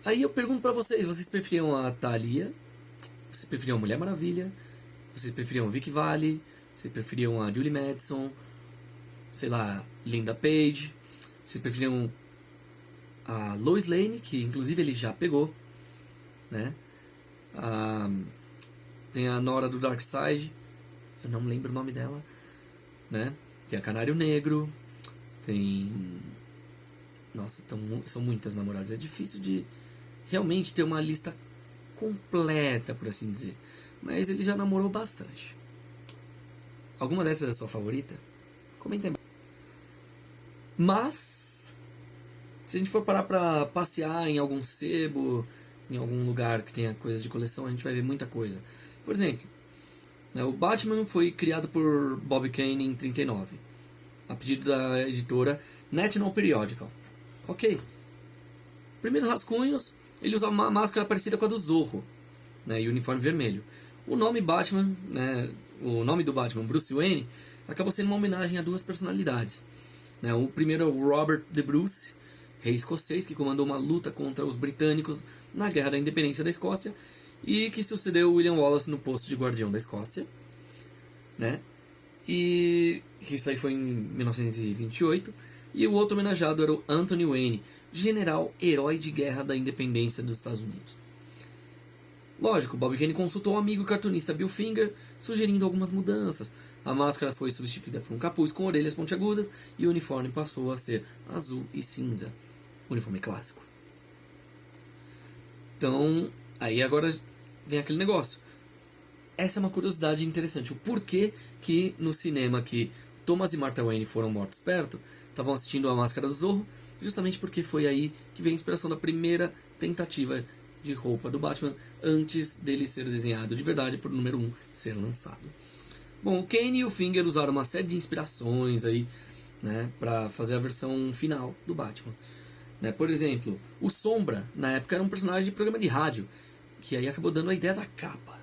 Aí eu pergunto pra vocês, vocês preferiam a Thalia? Vocês preferiam a Mulher Maravilha? Vocês preferiam a Vicky Vale? Vocês preferiam a Julie Madison? Sei lá, Linda Page? Vocês preferiam a Lois Lane, que inclusive ele já pegou, né? Tem a Nora do Darkseid, eu não lembro o nome dela, né? Tem a Canário Negro, tem... Nossa, são muitas namoradas. É difícil de realmente ter uma lista completa, por assim dizer. Mas ele já namorou bastante. Alguma dessas é a sua favorita? Comenta aí. Mas, se a gente for parar pra passear em algum sebo, em algum lugar que tenha coisas de coleção, a gente vai ver muita coisa. Por exemplo, né, o Batman foi criado por Bob Kane em 39, a pedido da editora National Periodical. Ok. Primeiros rascunhos, ele usava uma máscara parecida com a do Zorro, né, e uniforme vermelho. O nome Batman, né, o nome do Batman, Bruce Wayne, acabou sendo uma homenagem a duas personalidades. Né, o primeiro é o Robert de Bruce, rei escocês que comandou uma luta contra os britânicos na Guerra da Independência da Escócia e que sucedeu William Wallace no posto de guardião da Escócia, né? E isso aí foi em 1928. E o outro homenageado era o Anthony Wayne, general herói de guerra da independência dos Estados Unidos. Lógico, Bob Kane consultou o amigo cartunista Bill Finger, sugerindo algumas mudanças. A máscara foi substituída por um capuz com orelhas pontiagudas e o uniforme passou a ser azul e cinza. Uniforme clássico. Então, aí agora vem aquele negócio. Essa é uma curiosidade interessante. O porquê que no cinema que Thomas e Martha Wayne foram mortos perto, estavam assistindo a Máscara do Zorro, justamente porque foi aí que veio a inspiração da primeira tentativa de roupa do Batman antes dele ser desenhado de verdade por número 1 ser lançado. Bom, o Kane e o Finger usaram uma série de inspirações aí, né, para fazer a versão final do Batman. Né, por exemplo, o Sombra, na época, era um personagem de programa de rádio, que aí acabou dando a ideia da capa.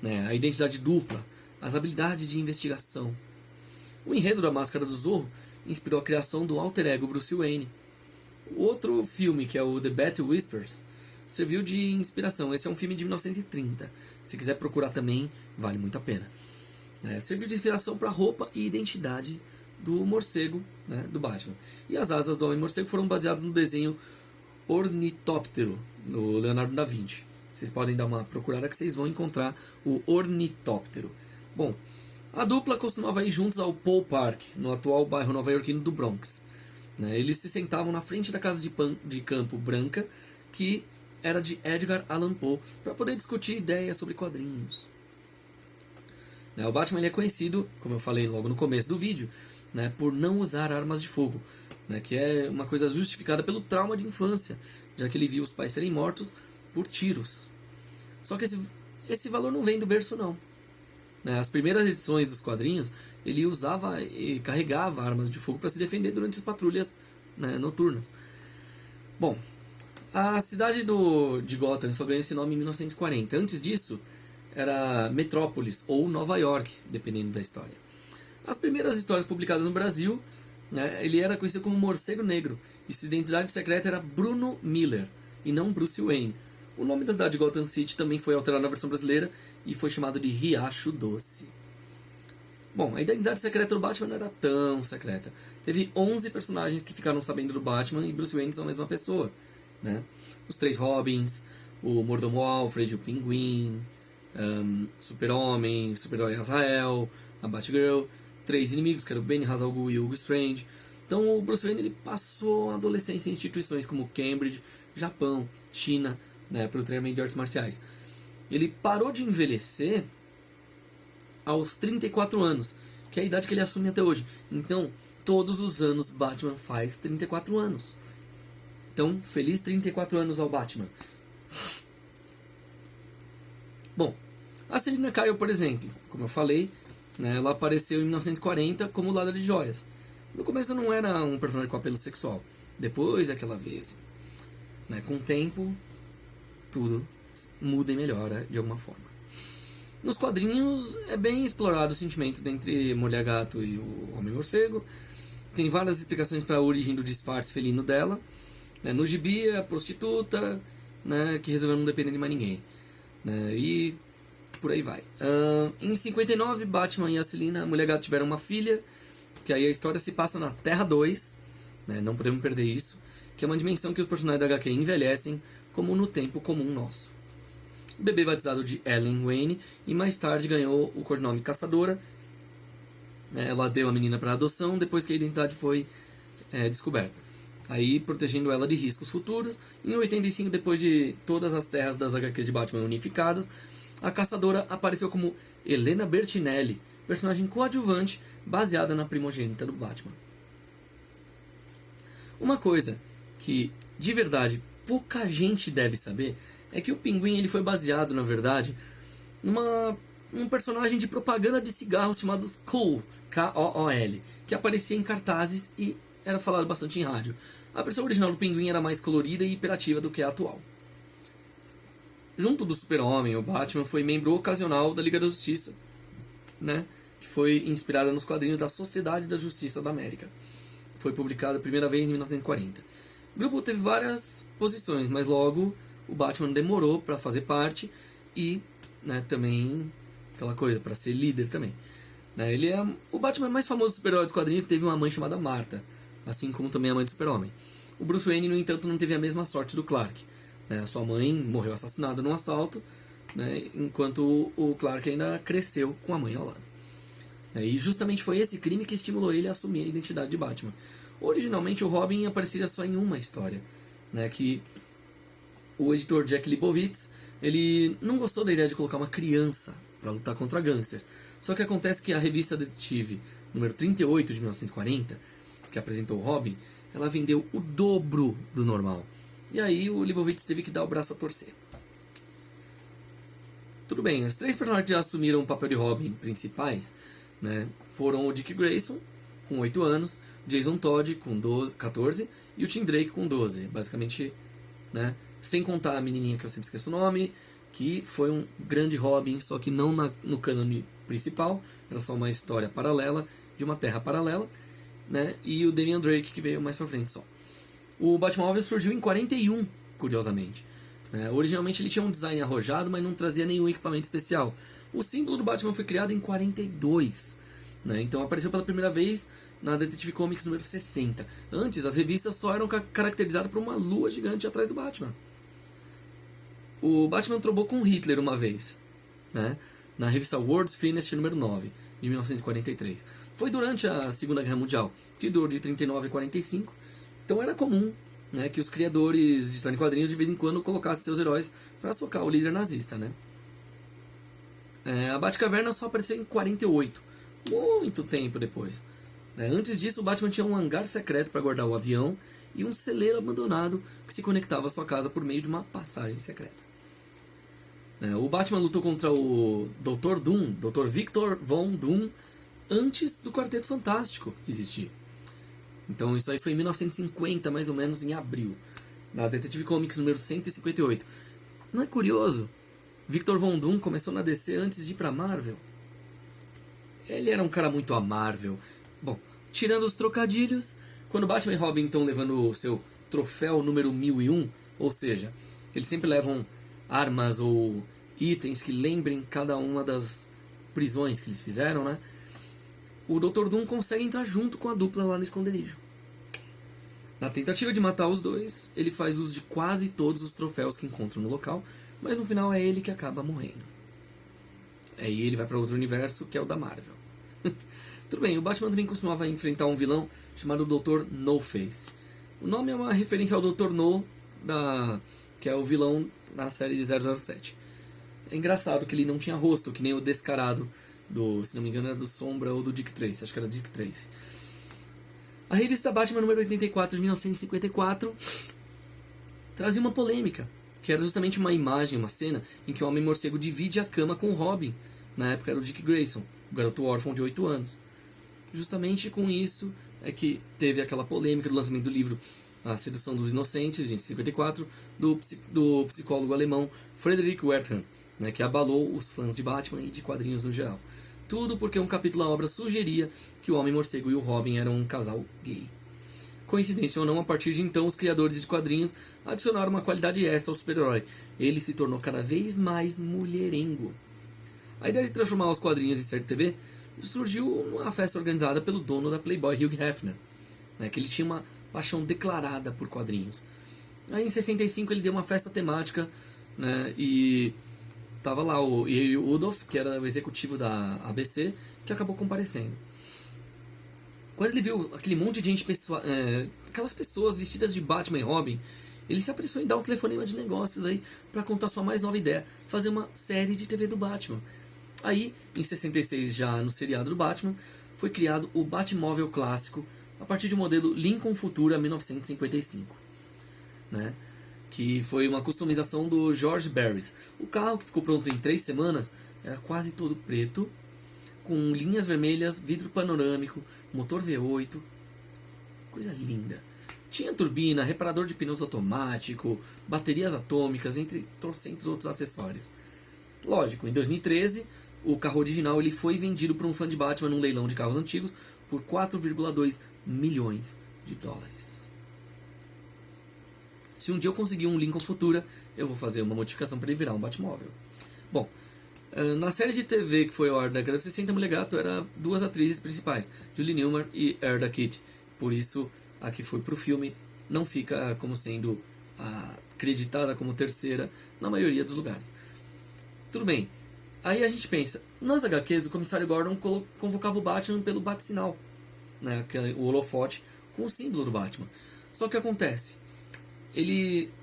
Né, a identidade dupla, as habilidades de investigação. O enredo da Máscara do Zorro inspirou a criação do alter ego Bruce Wayne. O outro filme, que é o The Bat Whispers, serviu de inspiração. Esse é um filme de 1930. Se quiser procurar também, vale muito a pena. Serviu de inspiração para a roupa e identidade do morcego, né, do Batman. E as asas do Homem-Morcego foram baseadas no desenho Ornitóptero, no Leonardo da Vinci. Vocês podem dar uma procurada que vocês vão encontrar o Ornitóptero. Bom, a dupla costumava ir juntos ao Paul Park, no atual bairro nova-iorquino do Bronx. Eles se sentavam na frente da casa de campo branca, que era de Edgar Allan Poe, para poder discutir ideias sobre quadrinhos. O Batman ele é conhecido, como eu falei logo no começo do vídeo, por não usar armas de fogo, que é uma coisa justificada pelo trauma de infância, já que ele viu os pais serem mortos por tiros. Só que esse valor não vem do berço, não. As primeiras edições dos quadrinhos, ele usava e carregava armas de fogo para se defender durante as patrulhas, noturnas. Bom, a cidade de Gotham só ganhou esse nome em 1940. Antes disso, era Metrópolis ou Nova York, dependendo da história. As primeiras histórias publicadas no Brasil, ele era conhecido como Morcego Negro, e sua identidade secreta era Bruno Miller, e não Bruce Wayne. O nome da cidade de Gotham City também foi alterado na versão brasileira e foi chamado de Riacho Doce. Bom, a identidade secreta do Batman não era tão secreta. Teve 11 personagens que ficaram sabendo do Batman e Bruce Wayne são a mesma pessoa. Os três Robins, o Mordomo Alfred, o Pinguim, Super-Homem, Super-Herói Razael, a Batgirl, três inimigos, que eram o Ben Ra's al Ghul e o Hugo Strange. Então o Bruce Wayne ele passou a adolescência em instituições como Cambridge, Japão, China, para o treinamento de artes marciais. Ele parou de envelhecer aos 34 anos, que é a idade que ele assume até hoje. Então, todos os anos Batman faz 34 anos. Então, feliz 34 anos ao Batman. Bom, a Selina Kyle, por exemplo, como eu falei, ela apareceu em 1940 como Ladra de Joias. No começo não era um personagem com apelo sexual. Depois é que ela veio assim. Com o tempo, tudo muda e melhora de alguma forma. Nos quadrinhos é bem explorado os sentimentos entre Mulher Gato e o Homem Morcego. Tem várias explicações para a origem do disfarce felino dela. Né? No gibi, a prostituta, né, que resolveu não depender de mais ninguém. Né? E por aí vai. Em 59, Batman e a Selina, a Mulher Gato, tiveram uma filha, que aí a história se passa na Terra 2, né? Não podemos perder isso, que é uma dimensão que os personagens da HQ envelhecem como no tempo comum nosso. O bebê batizado de Ellen Wayne e mais tarde ganhou o codinome Caçadora. Ela deu a menina para adoção depois que a identidade foi descoberta. Aí protegendo ela de riscos futuros. Em 85, depois de todas as terras das HQs de Batman unificadas, a Caçadora apareceu como Helena Bertinelli, personagem coadjuvante baseada na primogênita do Batman. Uma coisa que, de verdade, pouca gente deve saber é que o Pinguim ele foi baseado, na verdade, num personagem de propaganda de cigarros chamado Kool, K-O-O-L, que aparecia em cartazes e era falado bastante em rádio. A versão original do Pinguim era mais colorida e hiperativa do que a atual. Junto do Super-Homem, o Batman foi membro ocasional da Liga da Justiça, né, que foi inspirada nos quadrinhos da Sociedade da Justiça da América. Foi publicado a primeira vez em 1940. O grupo teve várias posições, mas logo o Batman demorou para fazer parte e, né, também aquela coisa, para ser líder também. Né, o Batman mais famoso do super-herói dos quadrinhos, teve uma mãe chamada Martha, assim como também a mãe do Super-Homem. O Bruce Wayne, no entanto, não teve a mesma sorte do Clark. Né, sua mãe morreu assassinada num assalto, né, enquanto o Clark ainda cresceu com a mãe ao lado. E justamente foi esse crime que estimulou ele a assumir a identidade de Batman. Originalmente o Robin apareceria só em uma história, né, que o editor Jack Leibowitz ele não gostou da ideia de colocar uma criança para lutar contra gangster. Só que acontece que a revista Detetive número 38 de 1940, que apresentou o Robin, ela vendeu o dobro do normal. E aí o Leibowitz teve que dar o braço a torcer. Tudo bem, os 3 personagens que já assumiram o papel de Robin principais, né, foram o Dick Grayson, com 8 anos, Jason Todd, com 14, e o Tim Drake, com 12. Basicamente, né, sem contar a menininha que eu sempre esqueço o nome, que foi um grande Robin, só que não no cânone principal, era só uma história paralela, de uma terra paralela, né, e o Damian Drake, que veio mais pra frente só. O Batmóvel surgiu em 41, curiosamente. Originalmente ele tinha um design arrojado, mas não trazia nenhum equipamento especial. O símbolo do Batman foi criado em 42, né? Então apareceu pela primeira vez na Detective Comics número 60. Antes, as revistas só eram caracterizadas por uma lua gigante atrás do Batman. O Batman trombou com Hitler uma vez, né, na revista World's Finest número 9, de 1943. Foi durante a Segunda Guerra Mundial, que durou de 39 a 45. Então era comum, né, que os criadores de história em quadrinhos de vez em quando colocassem seus heróis para socar o líder nazista. Né? A Batcaverna só apareceu em 48, muito tempo depois. Antes disso, o Batman tinha um hangar secreto para guardar o avião e um celeiro abandonado que se conectava à sua casa por meio de uma passagem secreta. O Batman lutou contra o Dr. Doom, Dr. Victor Von Doom, antes do Quarteto Fantástico existir. Então isso aí foi em 1950, mais ou menos, em abril, na Detective Comics número 158. Não é curioso? Victor Von Doom começou na DC antes de ir pra Marvel. Ele era um cara muito amável. Bom, tirando os trocadilhos, quando Batman e Robin estão levando o seu troféu número 1001, ou seja, eles sempre levam armas ou itens que lembrem cada uma das prisões que eles fizeram, né? O Dr. Doom consegue entrar junto com a dupla lá no esconderijo. Na tentativa de matar os dois, ele faz uso de quase todos os troféus que encontra no local, mas no final é ele que acaba morrendo. Aí ele vai para outro universo, que é o da Marvel. Tudo bem, o Batman também costumava enfrentar um vilão chamado Dr. No-Face. O nome é uma referência ao Dr. No, que é o vilão da série de 007. É engraçado que ele não tinha rosto, que nem o Descarado, se não me engano era do Sombra ou do Dick Tracy, acho que era Dick Tracy. A revista Batman número 84 de 1954 trazia uma polêmica, que era justamente uma imagem, uma cena em que o Homem-Morcego divide a cama com o Robin. Na época era o Dick Grayson, o garoto órfão de 8 anos. Justamente com isso é que teve aquela polêmica do lançamento do livro A Sedução dos Inocentes, de 54, do psicólogo alemão Friedrich Wertham, né, que abalou os fãs de Batman e de quadrinhos no geral. Tudo porque um capítulo da obra sugeria que o Homem-Morcego e o Robin eram um casal gay. coincidência ou não, a partir de então os criadores de quadrinhos adicionaram uma qualidade extra ao super-herói. Ele se tornou cada vez mais mulherengo. A ideia de transformar os quadrinhos em série de TV surgiu numa festa organizada pelo dono da Playboy, Hugh Hefner, né, que ele tinha uma paixão declarada por quadrinhos. Aí em 65 ele deu uma festa temática, né, e tava lá o Yuri Udolph, que era o executivo da ABC, que acabou comparecendo. Quando ele viu aquele monte de gente, aquelas pessoas vestidas de Batman e Robin, ele se apressou em dar um telefonema de negócios aí para contar sua mais nova ideia, fazer uma série de TV do Batman. Aí, em 66, já no seriado do Batman, foi criado o Batmóvel clássico a partir do modelo Lincoln Futura 1955, né? Que foi uma customização do George Barris. O carro, que ficou pronto em 3 semanas, era quase todo preto, com linhas vermelhas, vidro panorâmico, motor V8, coisa linda. Tinha turbina, reparador de pneus automático, baterias atômicas, entre trocentos outros acessórios. Lógico, em 2013, o carro original ele foi vendido por um fã de Batman num leilão de carros antigos por 4,2 milhões de dólares. Se um dia eu conseguir um Lincoln Futura, eu vou fazer uma modificação para ele virar um Batmóvel. Bom, na série de TV que foi ao ar da década de 60, a Mulher Gato era 2 atrizes principais, Julie Newmar e Eartha Kitt. Por isso, a que foi pro filme não fica como sendo acreditada como terceira na maioria dos lugares. Tudo bem. Aí a gente pensa, nas HQs o comissário Gordon convocava o Batman pelo Bat-sinal, né, que é o holofote com o símbolo do Batman. Só que acontece,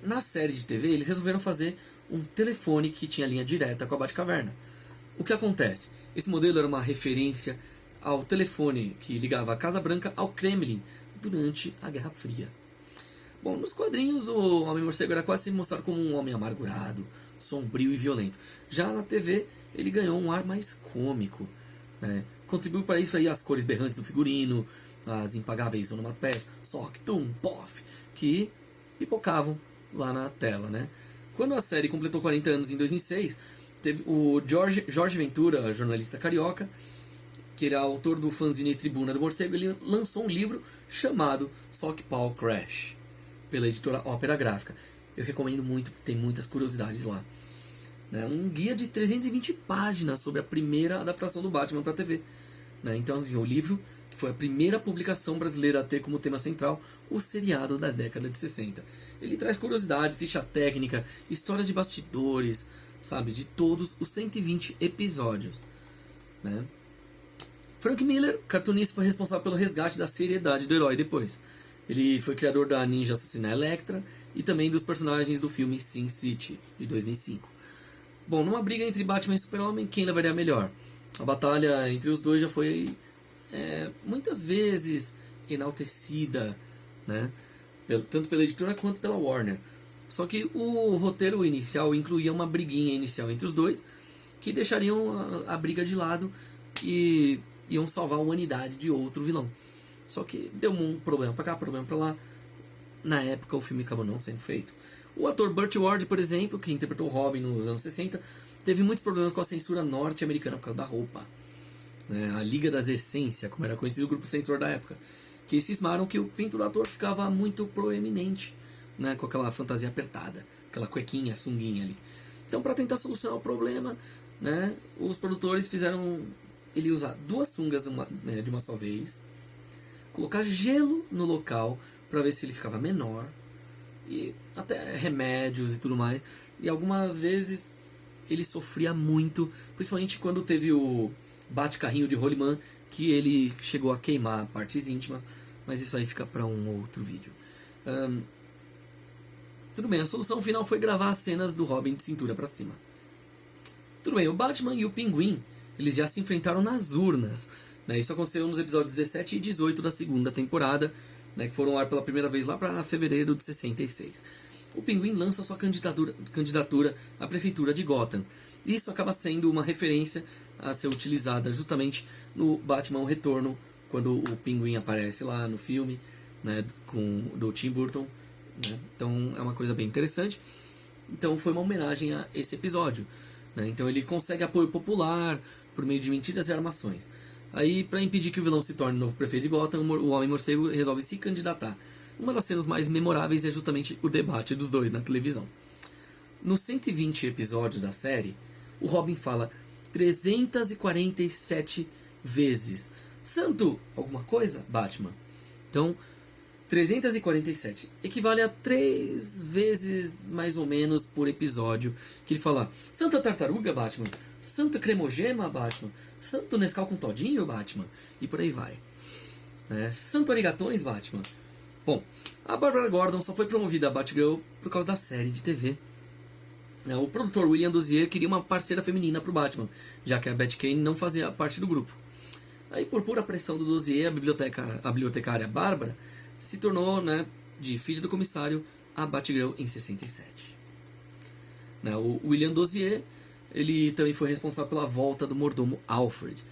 na série de TV eles resolveram fazer um telefone que tinha linha direta com a Batcaverna. O que acontece? Esse modelo era uma referência ao telefone que ligava a Casa Branca ao Kremlin durante a Guerra Fria. Bom, nos quadrinhos o Homem-Morcego era quase sempre mostrado como um homem amargurado, sombrio e violento. Já na TV ele ganhou um ar mais cômico, né? Contribuiu para isso aí as cores berrantes do figurino, as impagáveis onomatopeias, soc, tum, pof, que pipocavam lá na tela, né? Quando a série completou 40 anos em 2006, teve o Jorge Ventura, jornalista carioca, que era autor do fanzine Tribuna do Morcego, ele lançou um livro chamado Sock Paw Crash, pela editora Ópera Gráfica. Eu recomendo muito, porque tem muitas curiosidades lá. Um guia de 320 páginas sobre a primeira adaptação do Batman para a TV. Então, assim, o livro que foi a primeira publicação brasileira a ter como tema central o seriado da década de 60. Ele traz curiosidades, ficha técnica, histórias de bastidores, sabe, de todos os 120 episódios, né? Frank Miller, cartunista, foi responsável pelo resgate da seriedade do herói depois. Ele foi criador da Ninja Assassina Electra e também dos personagens do filme Sin City, de 2005. Bom, numa briga entre Batman e Super-Homem, quem levaria melhor? A batalha entre os dois já foi muitas vezes enaltecida, né? Tanto pela editora quanto pela Warner. Só que o roteiro inicial incluía uma briguinha inicial entre os dois, que deixariam a briga de lado e iam salvar a humanidade de outro vilão. Só que deu um problema pra cá, problema pra lá. Na época o filme acabou não sendo feito. O ator Burt Ward, por exemplo, que interpretou Robin nos anos 60, teve muitos problemas com a censura norte-americana por causa da roupa. A Liga da Decência, como era conhecido o grupo censor da época, que cismaram que o pinto do ator ficava muito proeminente, né, com aquela fantasia apertada, aquela cuequinha, sunguinha ali. Então, para tentar solucionar o problema, né, os produtores fizeram ele usar 2 sungas de uma só vez, colocar gelo no local para ver se ele ficava menor, e até remédios e tudo mais. E algumas vezes ele sofria muito, principalmente quando teve o bate-carrinho de rolimã, que ele chegou a queimar partes íntimas, mas isso aí fica para um outro vídeo. Tudo bem, a solução final foi gravar as cenas do Robin de cintura para cima. Tudo bem, o Batman e o Pinguim, eles já se enfrentaram nas urnas, né? Isso aconteceu nos episódios 17 e 18 da segunda temporada, né, que foram ao ar pela primeira vez lá para fevereiro de 66. O Pinguim lança sua candidatura à prefeitura de Gotham. Isso acaba sendo uma referência a ser utilizada justamente no Batman O Retorno, quando o Pinguim aparece lá no filme, né, do Tim Burton, né? Então é uma coisa bem interessante. Então foi uma homenagem a esse episódio, né? Então ele consegue apoio popular por meio de mentiras e armações. Aí, para impedir que o vilão se torne o novo prefeito de Gotham, o Homem-Morcego resolve se candidatar. Uma das cenas mais memoráveis é justamente o debate dos dois na televisão. Nos 120 episódios da série, o Robin fala 347 vezes: Santo alguma coisa, Batman. Então, 347 equivale a 3 vezes mais ou menos por episódio que ele fala: Santa Tartaruga, Batman. Santa Cremogema, Batman. Santo Nescau com Todinho, Batman. E por aí vai. Santo Arigatões, Batman. Bom, a Barbara Gordon só foi promovida a Batgirl por causa da série de TV. O produtor William Dozier queria uma parceira feminina para o Batman, já que a Batcane não fazia parte do grupo. Aí, por pura pressão do Dozier, a bibliotecária Bárbara se tornou, de filha do comissário, a Batgirl em 67. O William Dozier, ele também foi responsável pela volta do mordomo Alfred,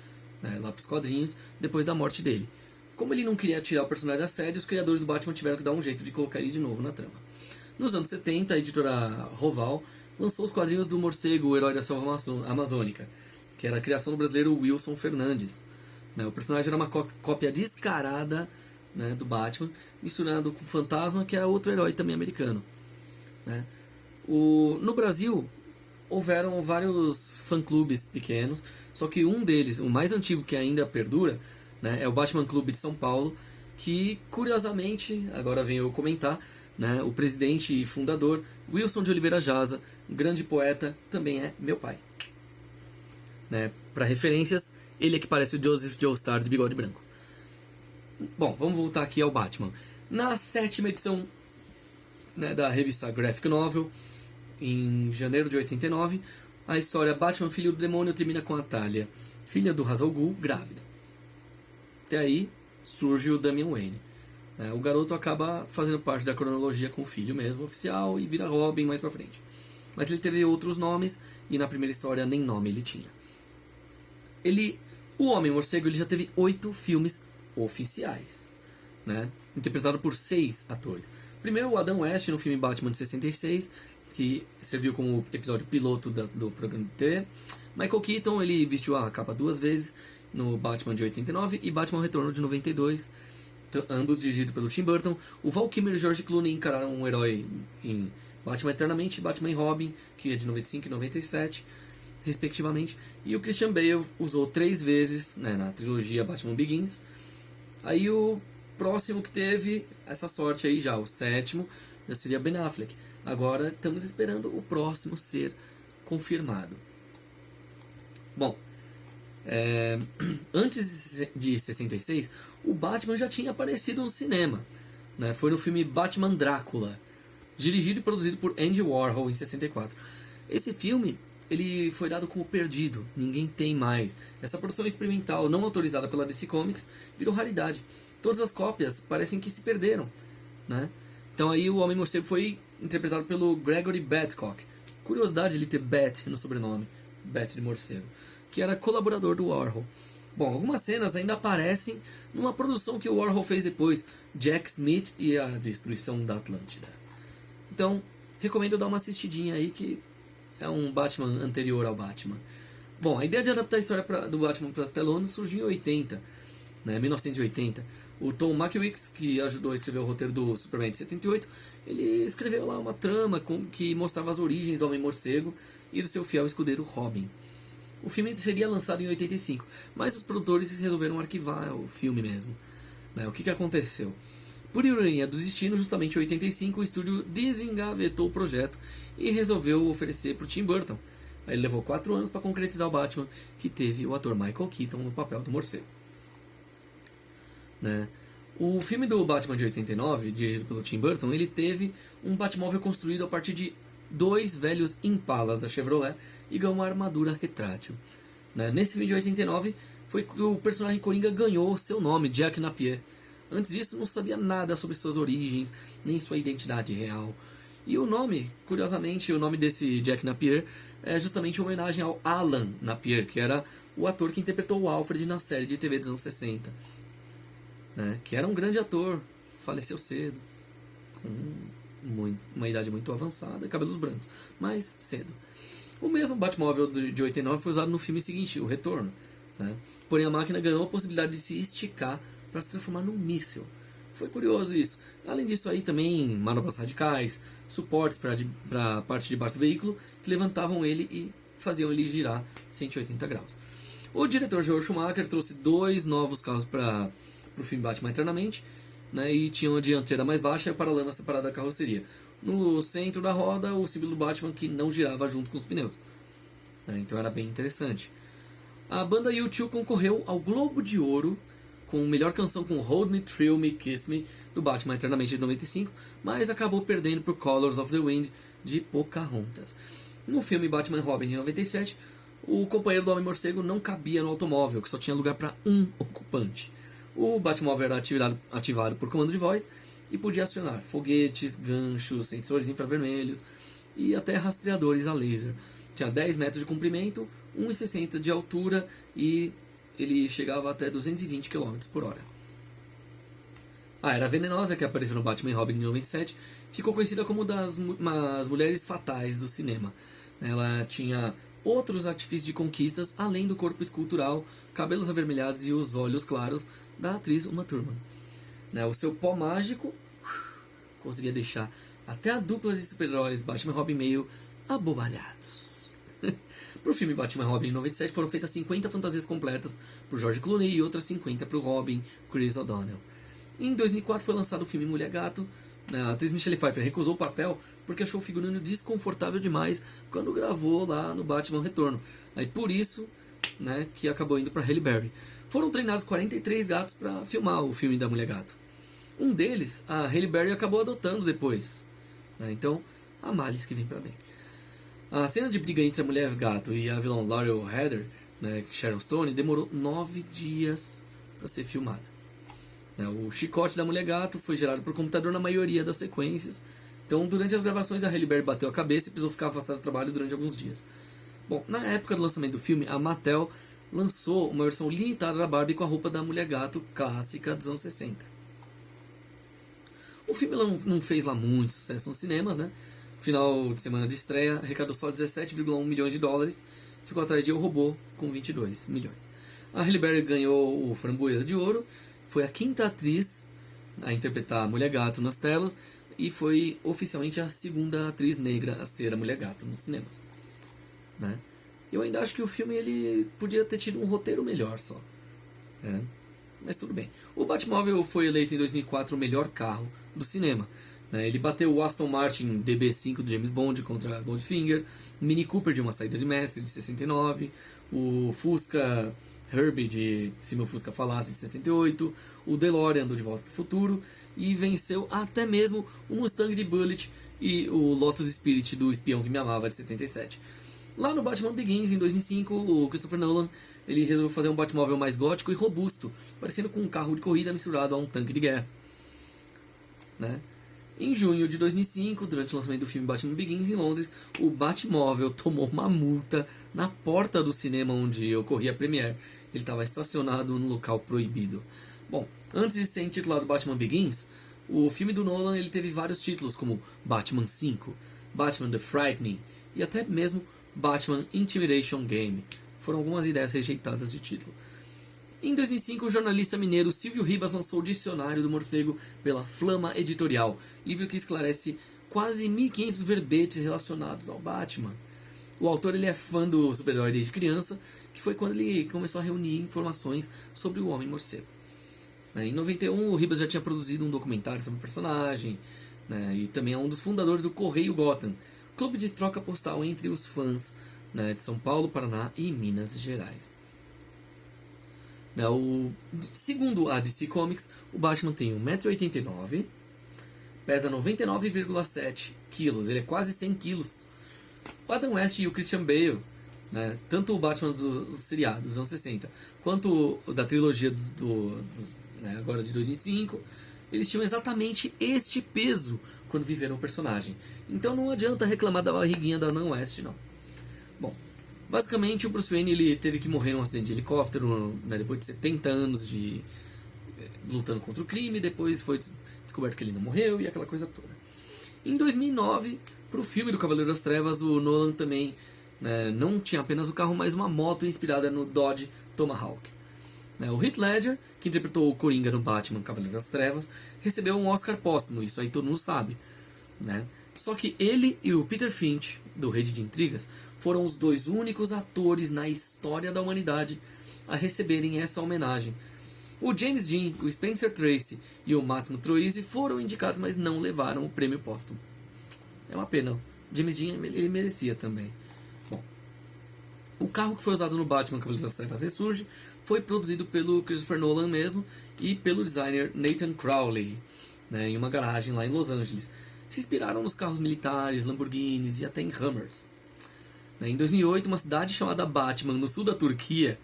lá para os quadrinhos, depois da morte dele. Como ele não queria tirar o personagem da série, os criadores do Batman tiveram que dar um jeito de colocar ele de novo na trama. Nos anos 70, a editora Roval lançou os quadrinhos do Morcego, o Herói da Selva Amazônica, que era a criação do brasileiro Wilson Fernandes. O personagem era uma cópia descarada do Batman, misturado com o Fantasma, que era outro herói também americano. No Brasil, houveram vários fã-clubes pequenos, só que um deles, o mais antigo que ainda perdura, é o Batman Clube de São Paulo, que, curiosamente, agora venho eu comentar, o presidente e fundador, Wilson de Oliveira Jaza, um grande poeta, também é meu pai. Para referências, ele é que parece o Joseph Joestar de bigode branco. Bom, vamos voltar aqui ao Batman. Na 7ª edição da revista Graphic Novel, em janeiro de 89, a história Batman, Filho do Demônio, termina com a Talia, filha do Ra's al Ghul, grávida. Até aí surge o Damian Wayne. O garoto acaba fazendo parte da cronologia com o filho mesmo, oficial, e vira Robin mais pra frente. Mas ele teve outros nomes, e na primeira história nem nome ele tinha. O Homem-Morcego, ele já teve 8 filmes oficiais, interpretado por 6 atores. Primeiro o Adam West no filme Batman de 66, que serviu como episódio piloto do programa de TV. Michael Keaton, ele vestiu a capa 2 vezes no Batman de 89 e Batman Retorno de 92, ambos dirigidos pelo Tim Burton. O Val Kilmer e George Clooney encararam um herói em Batman Eternamente e Batman e Robin, que é de 95 e 97, respectivamente. E o Christian Bale usou 3 vezes na trilogia Batman Begins. Aí o próximo que teve essa sorte aí já, o 7º, já seria Ben Affleck. Agora estamos esperando o próximo ser confirmado. Bom, antes de 66, o Batman já tinha aparecido no cinema. Foi no filme Batman Drácula, dirigido e produzido por Andy Warhol em 64. Esse filme ele foi dado como perdido, ninguém tem mais. Essa produção experimental não autorizada pela DC Comics virou raridade. Todas as cópias parecem que se perderam. Então aí o Homem-Morcego foi interpretado pelo Gregory Badcock. Curiosidade ele ter Bat no sobrenome, Bat de morcego, que era colaborador do Warhol. Bom, algumas cenas ainda aparecem numa produção que o Warhol fez depois, Jack Smith e a Destruição da Atlântida. Então, recomendo dar uma assistidinha aí, que é um Batman anterior ao Batman. Bom, a ideia de adaptar a história do Batman para as telonas surgiu em 80, 1980. O Tom Mankiewicz, que ajudou a escrever o roteiro do Superman de 78, ele escreveu lá uma trama que mostrava as origens do Homem-Morcego e do seu fiel escudeiro Robin. O filme seria lançado em 85, mas os produtores resolveram arquivar o filme mesmo. O que aconteceu? Por ironia do destino, justamente em 85, o estúdio desengavetou o projeto e resolveu oferecer para o Tim Burton. Ele levou 4 anos para concretizar o Batman, que teve o ator Michael Keaton no papel do morcego. O filme do Batman de 89, dirigido pelo Tim Burton, ele teve um Batmóvel construído a partir de 2 velhos Impalas da Chevrolet e ganhou uma armadura retrátil. Nesse filme de 89 foi que o personagem Coringa ganhou seu nome, Jack Napier. Antes disso não sabia nada sobre suas origens, nem sua identidade real. E o nome, curiosamente, o nome desse Jack Napier é justamente uma homenagem ao Alan Napier, que era o ator que interpretou o Alfred na série de TV dos anos 60. Que era um grande ator, faleceu cedo, com uma idade muito avançada e cabelos brancos, mas cedo. O mesmo Batmóvel de 89 foi usado no filme seguinte, O Retorno. Porém a máquina ganhou a possibilidade de se esticar para se transformar num míssil. Foi curioso isso. Além disso aí também manobras radicais, suportes para a parte de baixo do veículo que levantavam ele e faziam ele girar 180 graus. O diretor Joel Schumacher trouxe 2 novos carros para o filme Batman Eternamente, né, e tinha uma dianteira mais baixa e o paralama separado da carroceria. No centro da roda, o símbolo do Batman que não girava junto com os pneus. Então era bem interessante. A banda U2 concorreu ao Globo de Ouro com melhor canção com Hold Me, Thrill Me, Kiss Me do Batman Eternamente de 95, mas acabou perdendo por Colors of the Wind de Pocahontas. No filme Batman e Robin de 97, o companheiro do Homem-Morcego não cabia no automóvel, que só tinha lugar para um ocupante. O Batmóvel era ativado por comando de voz e podia acionar foguetes, ganchos, sensores infravermelhos e até rastreadores a laser. Tinha 10 metros de comprimento, 1,60 de altura e ele chegava até 220 km por hora. A Era Venenosa, que apareceu no Batman e Robin de 97, ficou conhecida como das mulheres fatais do cinema. Ela tinha outros artifícios de conquistas, além do corpo escultural, cabelos avermelhados e os olhos claros da atriz Uma Thurman. O seu pó mágico conseguia deixar até a dupla de super-heróis Batman e Robin meio abobalhados. Para o filme Batman e Robin em 97 foram feitas 50 fantasias completas por George Clooney e outras 50 para o Robin, Chris O'Donnell. Em 2004 foi lançado o filme Mulher Gato. A atriz Michelle Pfeiffer recusou o papel porque achou o figurino desconfortável demais quando gravou lá no Batman Retorno. Aí por isso, que acabou indo para Halle Berry. Foram treinados 43 gatos para filmar o filme da Mulher Gato. Um deles, a Halle Berry acabou adotando depois. Então, há males que vem para bem. A cena de briga entre a Mulher Gato e a vilã Laurel Heather, Sharon Stone, demorou 9 dias para ser filmada. O chicote da Mulher Gato foi gerado por computador na maioria das sequências. Então, durante as gravações, a Halle Berry bateu a cabeça e precisou ficar afastada do trabalho durante alguns dias. Bom, na época do lançamento do filme, a Mattel lançou uma versão limitada da Barbie com a roupa da Mulher Gato clássica dos anos 60. O filme não fez lá muito sucesso nos cinemas, Final de semana de estreia, arrecadou só 17,1 milhões de dólares, ficou atrás de Eu, Robô, com 22 milhões. A Halle Berry ganhou o Framboesa de Ouro, foi a 5ª atriz a interpretar a Mulher Gato nas telas e foi oficialmente a 2ª atriz negra a ser a Mulher Gato nos cinemas. Eu ainda acho que o filme ele podia ter tido um roteiro melhor só. Mas tudo bem. O Batmóvel foi eleito em 2004 o melhor carro do cinema. Ele bateu o Aston Martin DB5 do James Bond contra a Goldfinger, o Mini Cooper de Uma Saída de Mestre de 69, o Fusca Herbie de Se Meu Fusca Falasse de 68, o DeLorean do De Volta para o Futuro e venceu até mesmo o Mustang de Bullitt e o Lotus Spirit do Espião que Me Amava de 77. Lá no Batman Begins, em 2005, o Christopher Nolan ele resolveu fazer um Batmóvel mais gótico e robusto, parecendo com um carro de corrida misturado a um tanque de guerra. Em junho de 2005, durante o lançamento do filme Batman Begins em Londres, o Batmóvel tomou uma multa na porta do cinema onde ocorria a premiere. Ele estava estacionado no local proibido. Bom, antes de ser intitulado Batman Begins, o filme do Nolan ele teve vários títulos como Batman 5, Batman The Frightening e até mesmo Batman Intimidation Game. Foram algumas ideias rejeitadas de título. Em 2005, o jornalista mineiro Silvio Ribas lançou o Dicionário do Morcego pela Flama Editorial, livro que esclarece quase 1.500 verbetes relacionados ao Batman. O autor ele é fã do super-herói desde criança, que foi quando ele começou a reunir informações sobre o Homem-Morcego. Em 91, o Ribas já tinha produzido um documentário sobre o personagem, e também é um dos fundadores do Correio Gotham, clube de troca postal entre os fãs de São Paulo, Paraná e Minas Gerais. Segundo a DC Comics, o Batman tem 1,89 m, pesa 99,7 kg, ele é quase 100 kg. O Adam West e o Christian Bale, tanto o Batman dos seriados dos anos 60, quanto o da trilogia agora de 2005, eles tinham exatamente este peso quando viveram o personagem. Então não adianta reclamar da barriguinha da Adam West, não. Bom, basicamente o Bruce Wayne ele teve que morrer num acidente de helicóptero, depois de 70 anos de lutando contra o crime, depois foi descoberto que ele não morreu e aquela coisa toda. Em 2009, para o filme do Cavaleiro das Trevas, o Nolan também não tinha apenas o carro, mas uma moto inspirada no Dodge Tomahawk. né? O Heath Ledger, que interpretou o Coringa no Batman Cavaleiro das Trevas, recebeu um Oscar póstumo, isso aí todo mundo sabe, né? Só que ele e o Peter Finch, do Rede de Intrigas, foram os dois únicos atores na história da humanidade a receberem essa homenagem. O James Dean, o Spencer Tracy e o Máximo Troisi foram indicados, mas não levaram o prêmio póstumo. É uma pena. O James Dean, ele merecia também. Bom, o carro que foi usado no Batman Cavaleiro das Trevas Ressurge foi produzido pelo Christopher Nolan mesmo e pelo designer Nathan Crowley, né, em uma garagem lá em Los Angeles. Se inspiraram nos carros militares, Lamborghinis e até em Hummers. Em 2008, uma cidade chamada Batman, no sul da Turquia,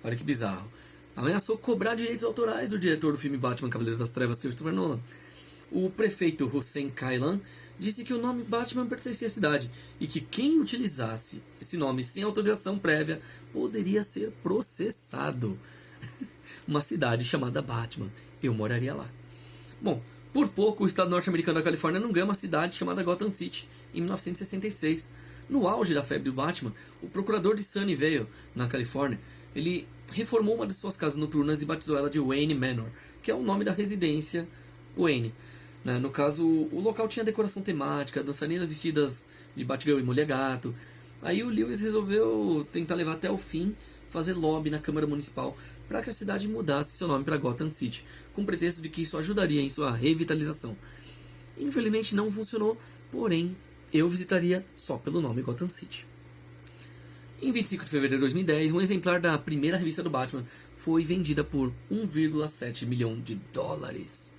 olha que bizarro, ameaçou cobrar direitos autorais do diretor do filme Batman Cavaleiros das Trevas, Christopher Nolan. O prefeito Hussein Kaylan disse que o nome Batman pertencia à cidade e que quem utilizasse esse nome sem autorização prévia poderia ser processado. Uma cidade chamada Batman. Eu moraria lá. Bom, por pouco o estado norte-americano da Califórnia não ganha uma cidade chamada Gotham City, em 1966. No auge da febre do Batman, o procurador de Sunnyvale, na Califórnia, ele reformou uma de suas casas noturnas e batizou ela de Wayne Manor, que é o nome da residência Wayne. No caso, o local tinha decoração temática, dançarinas vestidas de Batgirl e Mulher Gato. Aí o Lewis resolveu tentar levar até o fim, fazer lobby na Câmara Municipal para que a cidade mudasse seu nome para Gotham City, com o pretexto de que isso ajudaria em sua revitalização. Infelizmente não funcionou, porém eu visitaria só pelo nome Gotham City. Em 25 de fevereiro de 2010, um exemplar da primeira revista do Batman foi vendida por 1,7 milhão de dólares.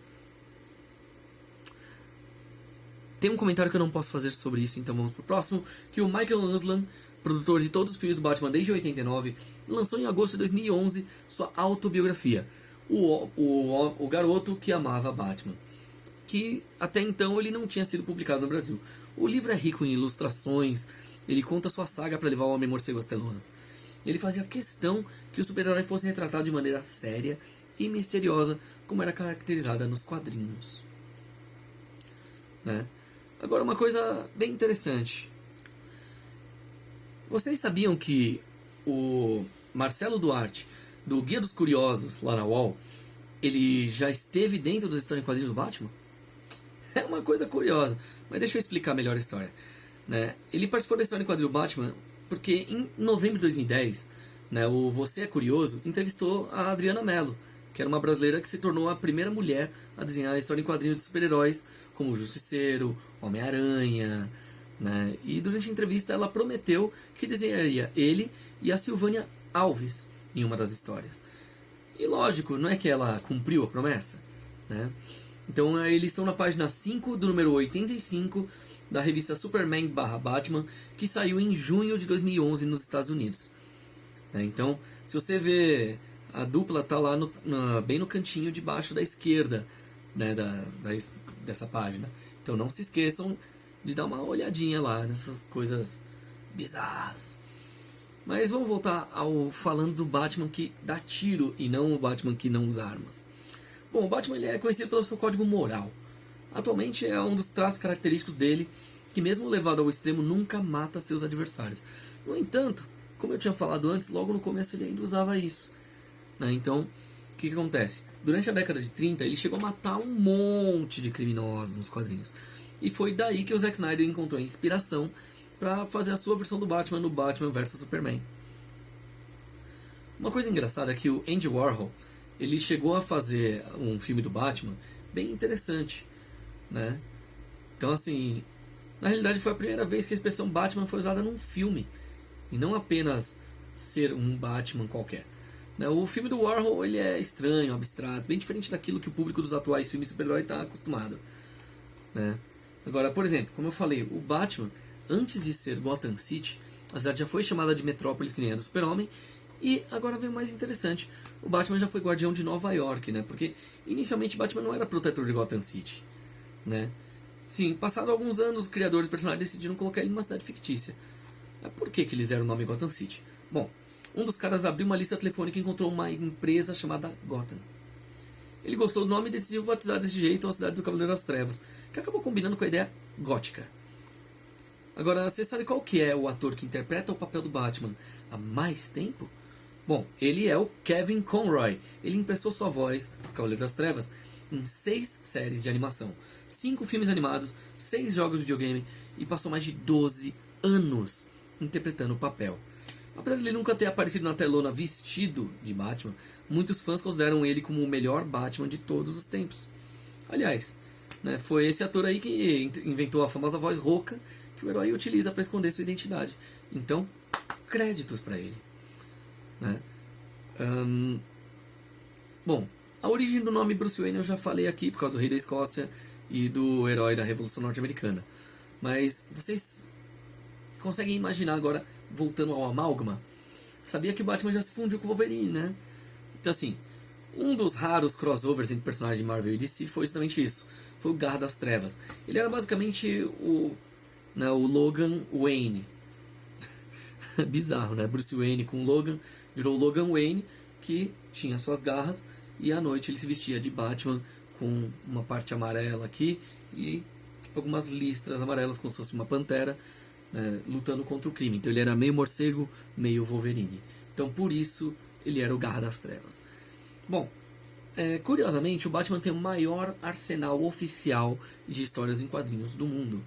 Tem um comentário que eu não posso fazer sobre isso, então vamos pro próximo, que o Michael Uslan, produtor de todos os filmes do Batman desde 89, lançou em agosto de 2011 sua autobiografia, o Garoto que Amava Batman, que até então ele não tinha sido publicado no Brasil. O livro é rico em ilustrações, ele conta sua saga para levar o Homem-Morcego às telonas. Ele fazia questão que o super-herói fosse retratado de maneira séria e misteriosa, como era caracterizada nos quadrinhos. Né? Agora, uma coisa bem interessante. Vocês sabiam que o Marcelo Duarte, do Guia dos Curiosos, lá na UOL, ele já esteve dentro da história em quadrinhos do Batman? É uma coisa curiosa, mas deixa eu explicar melhor a história. Ele participou da história em quadrinhos do Batman porque em novembro de 2010, o Você é Curioso entrevistou a Adriana Mello, que era uma brasileira que se tornou a primeira mulher a desenhar a história em quadrinhos de super-heróis, como o Justiceiro, Homem-Aranha. E durante a entrevista ela prometeu que desenharia ele e a Silvânia Alves em uma das histórias. E lógico, não é que ela cumpriu a promessa? Então eles estão na página 5 do número 85 da revista Superman/Batman, que saiu em junho de 2011 nos Estados Unidos. Então, se você vê, a dupla está lá bem no cantinho de baixo da esquerda dessa página. Então não se esqueçam de dar uma olhadinha lá nessas coisas bizarras. Mas vamos voltar ao falando do Batman que dá tiro e não o Batman que não usa armas. Bom, o Batman ele é conhecido pelo seu código moral. Atualmente é um dos traços característicos dele, que mesmo levado ao extremo nunca mata seus adversários. No entanto, como eu tinha falado antes, logo no começo ele ainda usava isso. Então, o que acontece? Durante a década de 30 ele chegou a matar um monte de criminosos nos quadrinhos. E foi daí que o Zack Snyder encontrou a inspiração para fazer a sua versão do Batman no Batman vs Superman. Uma coisa engraçada é que o Andy Warhol ele chegou a fazer um filme do Batman bem interessante. Então assim, na realidade foi a primeira vez que a expressão Batman foi usada num filme e não apenas ser um Batman qualquer. O filme do Warhol ele é estranho, abstrato, bem diferente daquilo que o público dos atuais filmes de super-herói está acostumado. Agora, por exemplo, como eu falei, o Batman, antes de ser Gotham City, a cidade já foi chamada de Metrópolis, que nem a do Super-Homem, e agora vem o mais interessante, o Batman já foi guardião de Nova York, porque inicialmente Batman não era protetor de Gotham City. Sim, passado alguns anos, os criadores do personagem decidiram colocar ele numa cidade fictícia. Mas por que eles deram o nome Gotham City? Bom, um dos caras abriu uma lista telefônica e encontrou uma empresa chamada Gotham. Ele gostou do nome e decidiu batizar desse jeito a cidade do Cavaleiro das Trevas, que acabou combinando com a ideia gótica. Agora, você sabe qual que é o ator que interpreta o papel do Batman há mais tempo? Bom, ele é o Kevin Conroy. Ele emprestou sua voz para Cavaleiro das Trevas em 6 séries de animação, 5 filmes animados, 6 jogos de videogame e passou mais de 12 anos interpretando o papel. Apesar de ele nunca ter aparecido na telona vestido de Batman, muitos fãs consideram ele como o melhor Batman de todos os tempos. Aliás, né, foi esse ator aí que inventou a famosa voz rouca que o herói utiliza para esconder sua identidade. Então, créditos para ele. Né? Bom, a origem do nome Bruce Wayne eu já falei aqui por causa do Rei da Escócia e do herói da Revolução Norte-Americana. Mas vocês conseguem imaginar agora, voltando ao amálgama? Sabia que o Batman já se fundiu com o Wolverine, né? Então assim, um dos raros crossovers entre personagens de Marvel e DC foi justamente isso. Foi o Garra das Trevas. Ele era basicamente o Logan Wayne. Bizarro, né? Bruce Wayne com Logan, virou Logan Wayne, que tinha suas garras, e à noite ele se vestia de Batman com uma parte amarela aqui e algumas listras amarelas como se fosse uma pantera, né, lutando contra o crime. Então ele era meio morcego, meio Wolverine. Então por isso ele era o Garra das Trevas. Bom, curiosamente o Batman tem o maior arsenal oficial de histórias em quadrinhos do mundo.